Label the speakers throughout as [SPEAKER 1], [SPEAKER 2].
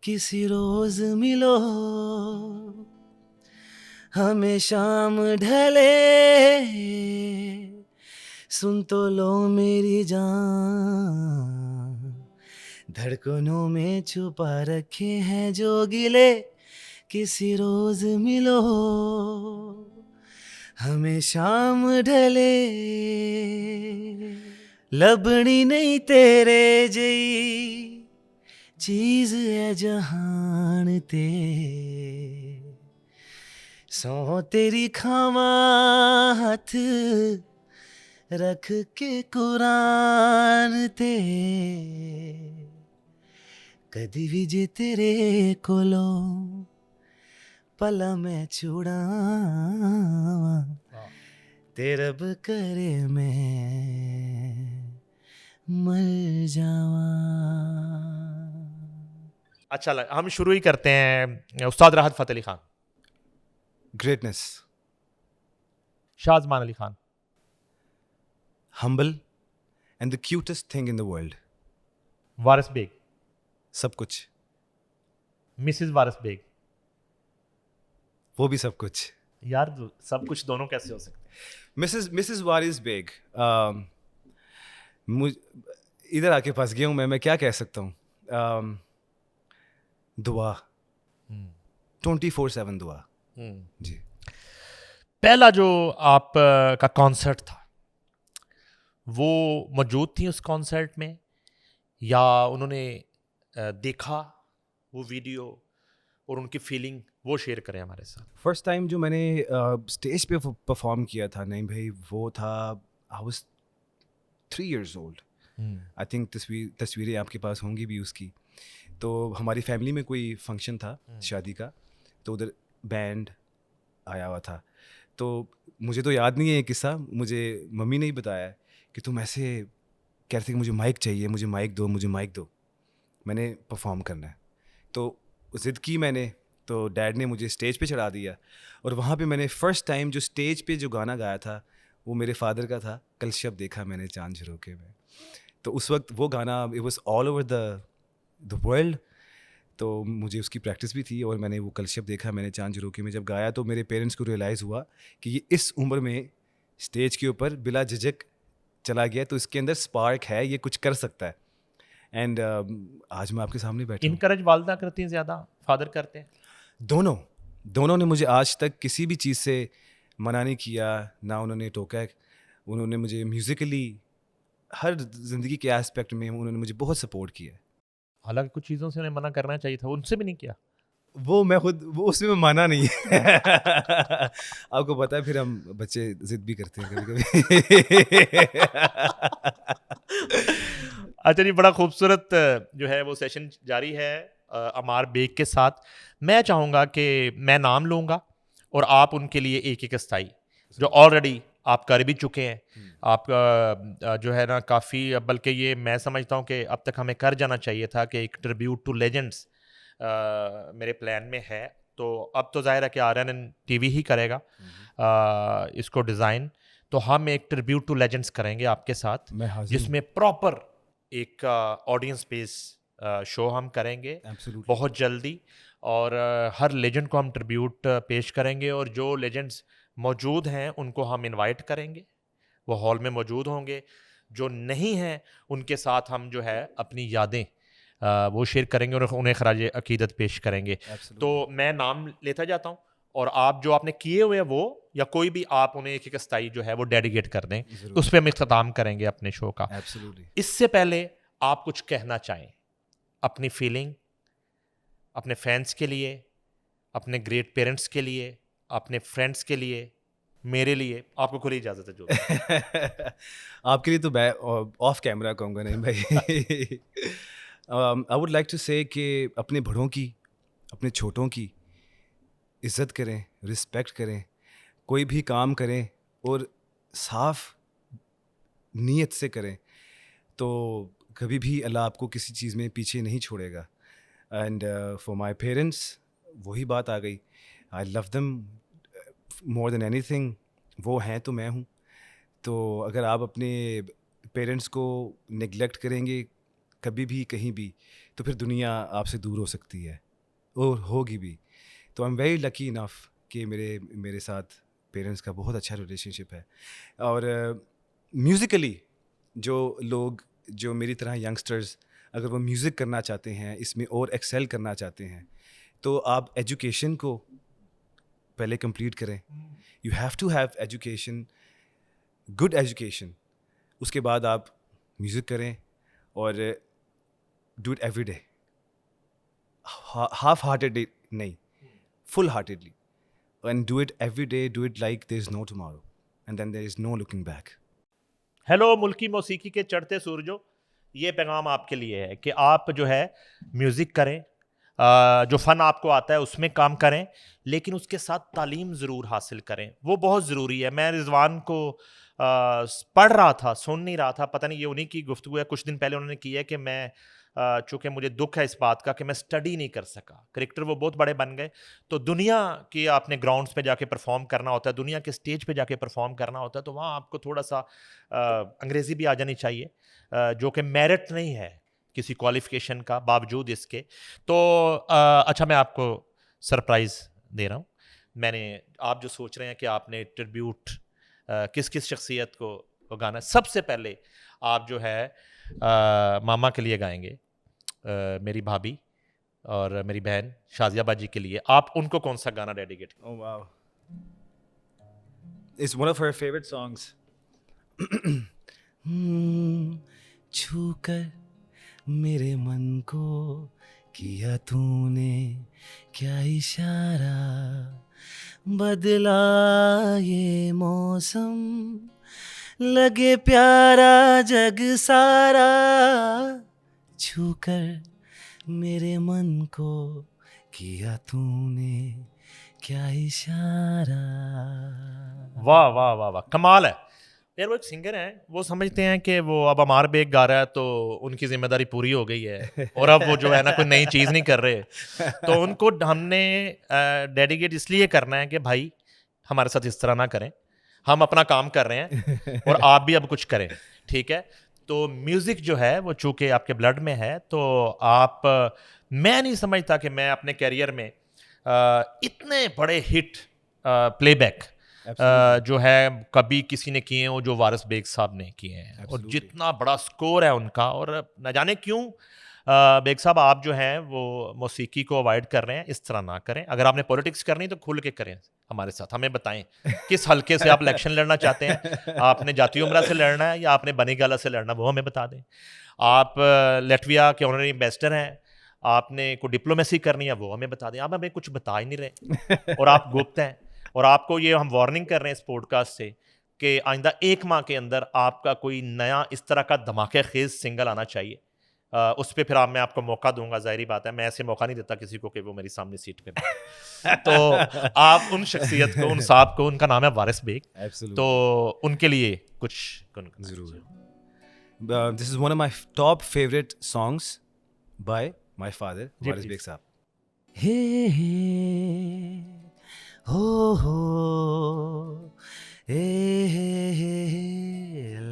[SPEAKER 1] किसी रोज मिलो हमें शाम ढले सुन तो लो मेरी जान धड़कनों में छुपा रखे हैं जो गिले किसी रोज मिलो हमें शाम ढले लबड़ी नहीं तेरे जई चीज है जहान ते सौ तेरी खावा हथ रख के कुरान ते कदी भी जे तेरे कोलो पला मैं छुड़ा ते रब करे मैं मर जावा।
[SPEAKER 2] अच्छा लगा। हम शुरू ही करते हैं Ustad Rahat Fateh Ali Khan.
[SPEAKER 1] Greatness,
[SPEAKER 2] Shahzaman Ali Khan.
[SPEAKER 1] humble and the cutest thing in the world.
[SPEAKER 2] Waris Baig.
[SPEAKER 1] सब कुछ,
[SPEAKER 2] मिसिस वारिस बेग।
[SPEAKER 1] वो भी सब कुछ।
[SPEAKER 2] यार सब कुछ दोनों कैसे हो सकते हैं?
[SPEAKER 1] मिसेस वारिस बेग, मुझ इधर आके फंस गया हूँ मैं क्या कह सकता हूँ। दुआ 24/7 दुआ जी।
[SPEAKER 2] पहला जो आप का कॉन्सर्ट था वो मौजूद थी उस कॉन्सर्ट में या उन्होंने देखा वो वीडियो और उनकी फीलिंग वो शेयर करें हमारे साथ।
[SPEAKER 1] फर्स्ट टाइम जो मैंने स्टेज पे परफॉर्म किया था नहीं भाई वो था I was 3 years old। I think तस्वीरें आपके पास होंगी भी उसकी। तो हमारी फैमिली में कोई फंक्शन था शादी का तो उधर बैंड आया हुआ था। तो मुझे तो याद नहीं है ये किस्सा, मुझे मम्मी ने ही बताया कि तुम ऐसे कह रहे थे कि मुझे माइक चाहिए, मुझे माइक दो, मुझे माइक दो, मैंने परफॉर्म करना है। तो ज़िद की मैंने, तो डैड ने मुझे स्टेज पे चढ़ा दिया और वहाँ पे मैंने फ़र्स्ट टाइम जो स्टेज पे जो गाना गाया था वो मेरे फादर का था, कल शब देखा मैंने चाँद झरोखे में। तो उस वक्त वो गाना it was all over the world. तो मुझे उसकी प्रैक्टिस भी थी और मैंने वो कल शब देखा मैंने चाँद झरोखे में जब गाया तो मेरे पेरेंट्स को रियलाइज़ हुआ कि ये इस उम्र में स्टेज के ऊपर बिला झिझक चला गया तो इसके अंदर स्पार्क है, ये कुछ कर सकता है। एंड आज मैं आपके सामने बैठा हूँ।
[SPEAKER 2] इनकरेज वालदा करती हैं ज़्यादा, फादर करते हैं?
[SPEAKER 1] दोनों ने मुझे आज तक किसी भी चीज़ से मना नहीं किया, ना उन्होंने टोका है। उन्होंने मुझे म्यूज़िकली हर ज़िंदगी के एस्पेक्ट में उन्होंने मुझे बहुत सपोर्ट किया है।
[SPEAKER 2] हालांकि कुछ चीज़ों से उन्हें मना करना चाहिए था, उनसे भी नहीं किया।
[SPEAKER 1] वो मैं खुद वो उसमें मैं माना नहीं है। आपको पता है फिर हम बच्चे ज़िद भी करते हैं कभी-कभी।
[SPEAKER 2] अच्छा जी, बड़ा खूबसूरत जो है वो सेशन जारी है अमार बेग के साथ। मैं चाहूँगा कि मैं नाम लूँगा और आप उनके लिए एक एक स्थाई जो ऑलरेडी आप कर भी चुके हैं आप जो है ना काफ़ी, बल्कि ये मैं समझता हूँ कि अब तक हमें कर जाना चाहिए था कि एक ट्रिब्यूट टू लेजेंड्स मेरे प्लान में है। तो अब तो ज़ाहिर है कि आरएनएन टीवी ही करेगा इसको डिज़ाइन। तो हम एक ट्रिब्यूट टू लेजेंड्स करेंगे आपके साथ
[SPEAKER 1] मैं हाज़िर हूँ।
[SPEAKER 2] जिसमें प्रॉपर एक ऑडियंस बेस शो हम करेंगे
[SPEAKER 1] एब्सोल्युटली।
[SPEAKER 2] बहुत जल्दी। और हर लेजेंड को हम ट्रिब्यूट पेश करेंगे और जो लेजेंड्स मौजूद हैं उनको हम इनवाइट करेंगे, वो हॉल में मौजूद होंगे। जो नहीं हैं उनके साथ हम जो है अपनी यादें वो शेयर करेंगे और उन्हें खराज अकीदत पेश करेंगे। तो मैं नाम लेता जाता हूँ और आप जो आपने किए हुए हैं वो या कोई भी आप उन्हें एक एक स्थाई जो है वो डेडिकेट कर दें, उस पर हम इख्तिताम करेंगे अपने शो का।
[SPEAKER 1] एब्सोल्युटली।
[SPEAKER 2] इससे पहले आप कुछ कहना चाहें, अपनी फीलिंग अपने फैंस के लिए, अपने ग्रेट पेरेंट्स के लिए, अपने फ्रेंड्स के लिए, मेरे लिए, आपको खुली इजाज़त है जो भी।
[SPEAKER 1] आपके लिए तो मैं ऑफ कैमरा कहूँगा नहीं भाई। आई वुड लाइक टू से कि अपने बड़ों की, अपने छोटों की इज़्ज़त करें, रिस्पेक्ट करें, कोई भी काम करें और साफ नीयत से करें तो कभी भी अल्लाह आपको किसी चीज़ में पीछे नहीं छोड़ेगा। एंड फॉर माय पेरेंट्स वही बात आ गई, I love them more than anything. वो हैं तो मैं हूँ। तो अगर आप अपने पेरेंट्स को नेग्लेक्ट करेंगे कभी भी कहीं भी, तो फिर दुनिया आपसे दूर हो सकती है और होगी भी. तो I am very lucky enough कि मेरे साथ पेरेंट्स का बहुत अच्छा रिलेशनशिप है. और म्यूज़िकली जो मेरी तरह यंगस्टर्स अगर वो म्यूज़िक करना चाहते हैं, इसमें और एक्सेल करना चाहते हैं, तो आप एजुकेशन को पहले कंप्लीट करें. You have to have education, good education. उसके बाद आप म्यूज़िक करें और do it every day, half heartedly नहीं, full heartedly. And do it every day, do it like there is no tomorrow and then there is no looking back.
[SPEAKER 2] Hello मुल्की मौसीकी के चढ़ते सूरजों, ये पैगाम आपके लिए है कि आप जो है म्यूज़िक करें, जो फ़न आपको आता है उसमें काम करें, लेकिन उसके साथ तालीम ज़रूर हासिल करें. वो बहुत ज़रूरी है. मैं रिजवान को पढ़ रहा था, सुन नहीं रहा था, पता नहीं ये उन्हीं की गुफ्तगू है. कुछ दिन पहले उन्होंने की है कि मैं चूँकि मुझे दुख है इस बात का कि मैं स्टडी नहीं कर सका. क्रिकेटर वो बहुत बड़े बन गए. तो दुनिया की आपने ग्राउंड्स पे जाके परफॉर्म करना होता है, दुनिया के स्टेज पे जाके परफॉर्म करना होता है, तो वहाँ आपको थोड़ा सा अंग्रेज़ी भी आ जानी चाहिए, जो कि मेरिट नहीं है किसी क्वालिफिकेशन का बावजूद इसके. तो अच्छा, मैं आपको सरप्राइज़ दे रहा हूँ. आप जो सोच रहे हैं कि आपने ट्रिब्यूट किस किस शख्सियत को गाना है, सबसे पहले आप जो है मामा के लिए गाएंगे, मेरी भाभी और मेरी बहन शाजिया बाजी के लिए. आप उनको कौन सा गाना dedicate?
[SPEAKER 1] Oh wow. It's one of her favorite songs. छू कर मेरे मन को किया तूने क्या इशारा, बदला ये मौसम, लगे प्यारा जग सारा, छू कर मेरे मन को किया तूने क्या इशारा.
[SPEAKER 2] वाह वाह वाह वाह, कमाल है यार. वो एक सिंगर हैं, वो समझते हैं कि वो अब अमार बेग गा रहा है तो उनकी जिम्मेदारी पूरी हो गई है और अब वो जो है ना कोई नई चीज़ नहीं कर रहे. तो उनको हमने डेडिकेट इसलिए करना है कि भाई हमारे साथ इस तरह ना करें, हम अपना काम कर रहे हैं और आप भी अब कुछ करें, ठीक है. तो म्यूज़िक जो है वो चूँकि आपके ब्लड में है, तो आप मैं नहीं समझता कि मैं अपने कैरियर में इतने बड़े हिट प्लेबैक जो है कभी किसी ने किए हो जो वारिस बेग साहब ने किए हैं. और जितना बड़ा स्कोर है उनका, और न जाने क्यों बेग साहब आप जो हैं वो मौसीकी को अवॉइड कर रहे हैं. इस तरह ना करें. अगर आपने पॉलिटिक्स करनी तो खुल के करें हमारे साथ. हमें बताएं किस हलके से आप इलेक्शन लड़ना चाहते हैं. आपने जाती उमरा से लड़ना है या आपने बनीगाला से लड़ना, वो हमें बता दें. आप लटविया के ऑनरी एम्बेसडर हैं, आपने कोई डिप्लोमेसी करनी है, वो हमें बता दें. आप हमें कुछ बता ही नहीं रहे और आप गुप्त हैं. और आपको ये हम वार्निंग कर रहे हैं इस पॉडकास्ट से कि आइंदा 1 माह के अंदर आपका कोई नया इस तरह का धमाके खेज सिंगल आना चाहिए. उस पर फिर मैं आपको मौका दूंगा. जाहिर बात है मैं ऐसे मौका नहीं देता किसी को कि वो मेरी सामने सीट पे तो आप उन शख्सियत को, उन साहब को, उनका नाम है वारिस बेग, तो उनके लिए कुछ
[SPEAKER 1] जरूर. This is one of my top favourite songs by my father Waris Baig Sahab. हे हो हे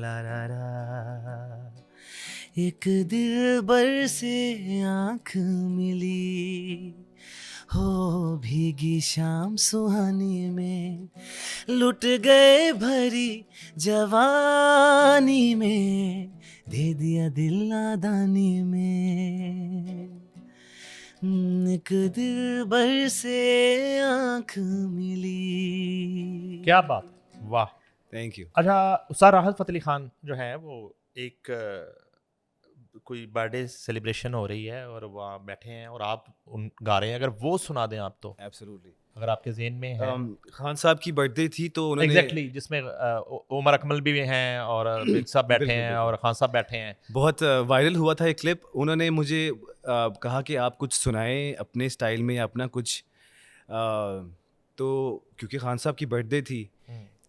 [SPEAKER 1] ला ला ला, एक दिलबर से आँख मिली, हो भीगी शाम सुहानी में, लुट गए भरी जवानी में, दे दिया दिल नादानी में, एक दिलबर से आँख मिली.
[SPEAKER 2] क्या बात, वाह,
[SPEAKER 1] थैंक यू.
[SPEAKER 2] अच्छा, उस्ताद राहत फ़तेह अली खान जो है वो एक कोई बर्थडे सेलिब्रेशन हो रही है और वहाँ बैठे हैं और आप उन गा रहे हैं, अगर वो सुना दें आप तो.
[SPEAKER 1] एब्सोल्युटली.
[SPEAKER 2] अगर आपके ज़हन में है.
[SPEAKER 1] खान साहब की बर्थडे थी तो उन्होंने
[SPEAKER 2] एग्जैक्टली जिसमें उमर अकमल भी हैं और बेग साहब बैठे हैं और खान साहब बैठे हैं.
[SPEAKER 1] बहुत वायरल हुआ था एक क्लिप. उन्होंने मुझे कहा कि आप कुछ सुनाएं अपने स्टाइल में, अपना कुछ. तो क्योंकि खान साहब की बर्थडे थी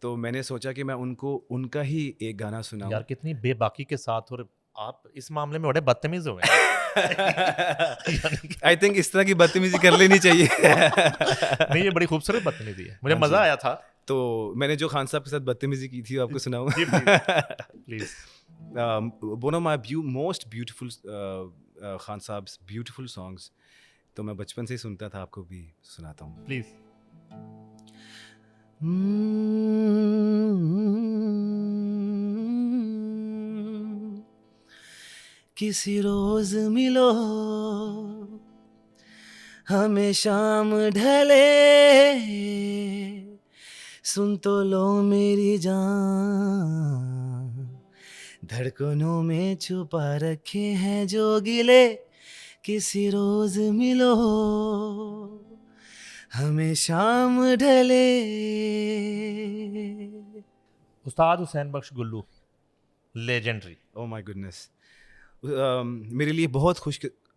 [SPEAKER 1] तो मैंने सोचा कि मैं उनको उनका ही एक गाना सुनाऊं.
[SPEAKER 2] यार कितनी बेबाकी के साथ, और आप इस मामले में बड़े बदतमीज हो गए.
[SPEAKER 1] आई थिंक इस तरह की बदतमीजी कर लेनी चाहिए.
[SPEAKER 2] नहीं, ये बड़ी खूबसूरत बदतमीजी है, मुझे मजा आया था.
[SPEAKER 1] तो मैंने जो खान साहब के साथ बदतमीजी की थी आपको सुनाऊं.
[SPEAKER 2] Please.
[SPEAKER 1] One of my most beautiful Khan साहब ब्यूटिफुल सॉन्ग्स, तो मैं बचपन से ही सुनता था, आपको भी सुनाता हूँ.
[SPEAKER 2] प्लीज.
[SPEAKER 1] किसी रोज मिलो हमें शाम ढले, सुन तो लो मेरी जान, धड़कनों में छुपा रखे हैं जो गिले, किसी रोज मिलो हमें शाम ढले.
[SPEAKER 2] उस्ताद हुसैन बख्श गुल्लू, लेजेंडरी.
[SPEAKER 1] Oh my goodness. मेरे लिए बहुत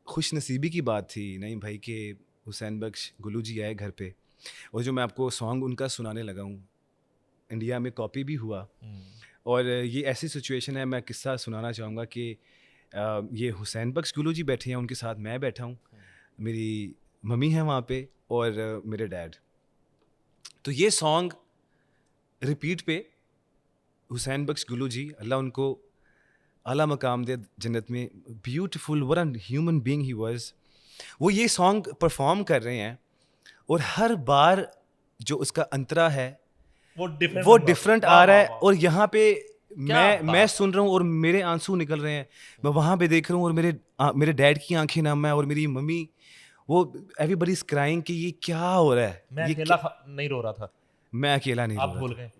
[SPEAKER 1] खुश नसीबी की बात थी नहीं भाई कि हुसैन बख्श गुल्लू जी आए घर पे, और जो मैं आपको सॉन्ग उनका सुनाने लगा हूँ इंडिया में कॉपी भी हुआ. और ये ऐसी सिचुएशन है, मैं किस्सा सुनाना चाहूँगा कि ये हुसैन बख्श गुल्लू जी बैठे हैं, उनके साथ मैं बैठा हूँ, मेरी मम्मी है वहाँ पे और मेरे डैड. तो ये सॉन्ग रिपीट पे हुसैन बख्श गुल्लू जी, अल्लाह उनको आला मकाम दे जन्नत में, beautiful what an human being he was. वो ये सॉन्ग परफॉर्म कर रहे हैं और हर बार जो उसका अंतरा है
[SPEAKER 2] वो
[SPEAKER 1] डिफरेंट आ रहा है. और यहाँ पे मैं
[SPEAKER 2] बात
[SPEAKER 1] सुन रहा हूँ और मेरे आंसू निकल रहे हैं. मैं वहाँ पे देख रहा हूँ और मेरे डैड की आंखें नम है और मेरी मम्मी, वो एवरीबॉडी इज क्राइंग कि ये क्या हो रहा है.
[SPEAKER 2] मैं
[SPEAKER 1] ये
[SPEAKER 2] अकेला नहीं रो रहा था.
[SPEAKER 1] मैं अकेला नहीं रो
[SPEAKER 2] आप
[SPEAKER 1] रहा
[SPEAKER 2] भूल
[SPEAKER 1] था.
[SPEAKER 2] गए.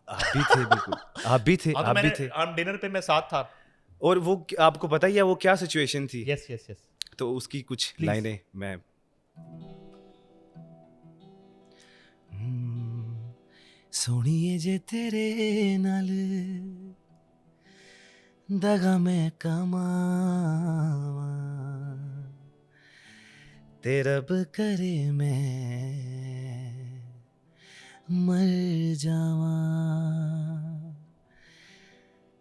[SPEAKER 1] आप भी थे, बिल्कुल आप भी थे, आप भी थे.
[SPEAKER 2] डिनर पे मैं साथ था.
[SPEAKER 1] और वो आपको पता ही है वो क्या सिचुएशन थी.
[SPEAKER 2] Yes yes yes.
[SPEAKER 1] तो उसकी कुछ
[SPEAKER 2] Please.
[SPEAKER 1] लाइनें मैं सोनिए जे तेरे नाल दगा मैं कमावा, ते रब करे मैं मर जावा,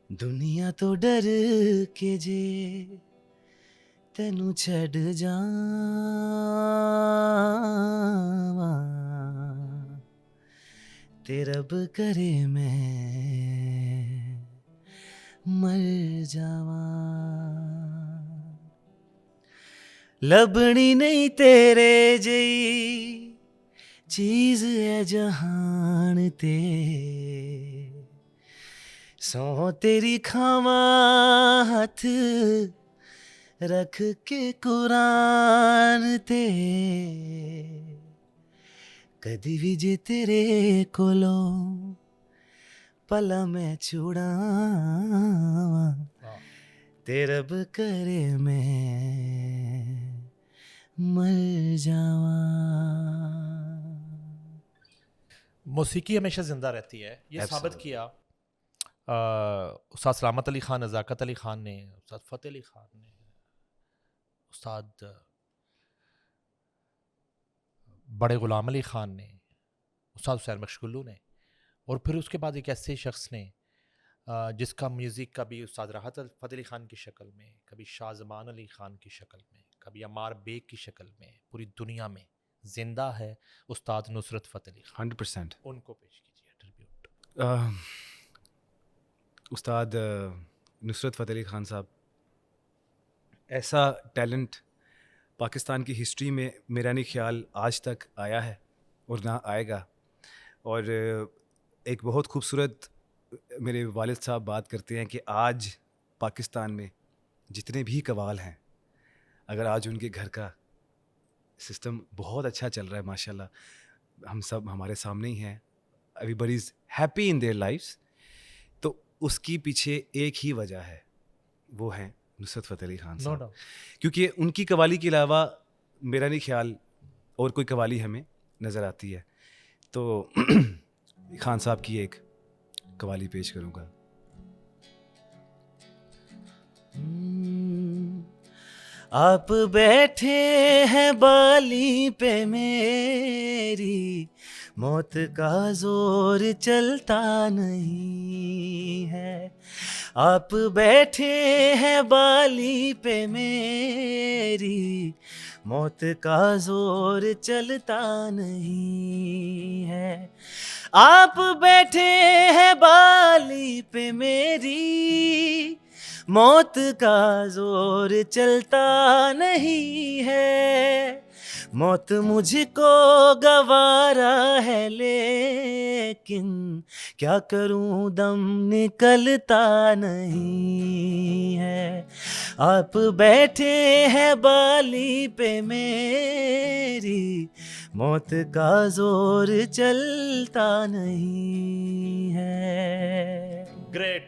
[SPEAKER 1] दुनिया तो डर के जे तेनू छड़ जावा, ते रब करे मैं मर जावा. लबनी नहीं तेरे जई चीज है जहान ते, सौ तेरी खावा हथ रख के कुरान ते, कदी भी जे तेरे कोलो पला मैं छुड़ावा, ते रब करे मैं मर जावा.
[SPEAKER 2] मौसीकी हमेशा जिंदा रहती है. ये साबित किया उस्ताद सलामत अली खान, नज़ाकत अली खान ने, उस्ताद फ़तेह अली खान ने, उस्ताद बड़े ग़ुलाम अली खान ने, उस्ताद हुसैन बख्श गुल्लू ने, और फिर उसके बाद एक ऐसे शख्स ने जिसका म्यूज़िक कभी उस्ताद राहत फ़तेह अली खान की शक्ल में, कभी शाह ज़मान अली खान की शक्ल में, कभी अमार बेग की शक्ल में पूरी दुनिया में जिंदा है, उस्ताद नुसरत फ़तेह अली खान.
[SPEAKER 1] 100%.
[SPEAKER 2] उनको पेश कीजिए ट्रिब्यूट.
[SPEAKER 1] उस्ताद नुसरत फ़तेह अली खान साहब, ऐसा टैलेंट पाकिस्तान की हिस्ट्री में मेरा नहीं ख्याल आज तक आया है और ना आएगा. और एक बहुत खूबसूरत मेरे वालिद साहब बात करते हैं कि आज पाकिस्तान में जितने भी कवाल हैं, अगर आज उनके घर का सिस्टम बहुत अच्छा चल रहा है माशाल्लाह, हम सब हमारे सामने ही हैं, everybody is happy in their lifes, तो उसकी पीछे एक ही वजह है, वो है नुसरत फ़तेह अली खान साहब. क्योंकि उनकी कवाली के अलावा मेरा नहीं ख्याल और कोई कवाली हमें नज़र आती है. तो खान साहब की एक कवाली पेश करूँगा. आप बैठे हैं बाली पे मेरी मौत का जोर चलता नहीं है। आप बैठे हैं बाली पे मेरी, मौत का जोर चलता नहीं है। आप बैठे हैं बाली पे मेरी, मौत का जोर चलता नहीं है। मौत मुझको गवारा है लेकिन क्या करूं दम निकलता नहीं है। आप बैठे हैं बाली पे मेरी, मौत का जोर चलता नहीं है।
[SPEAKER 2] ग्रेट,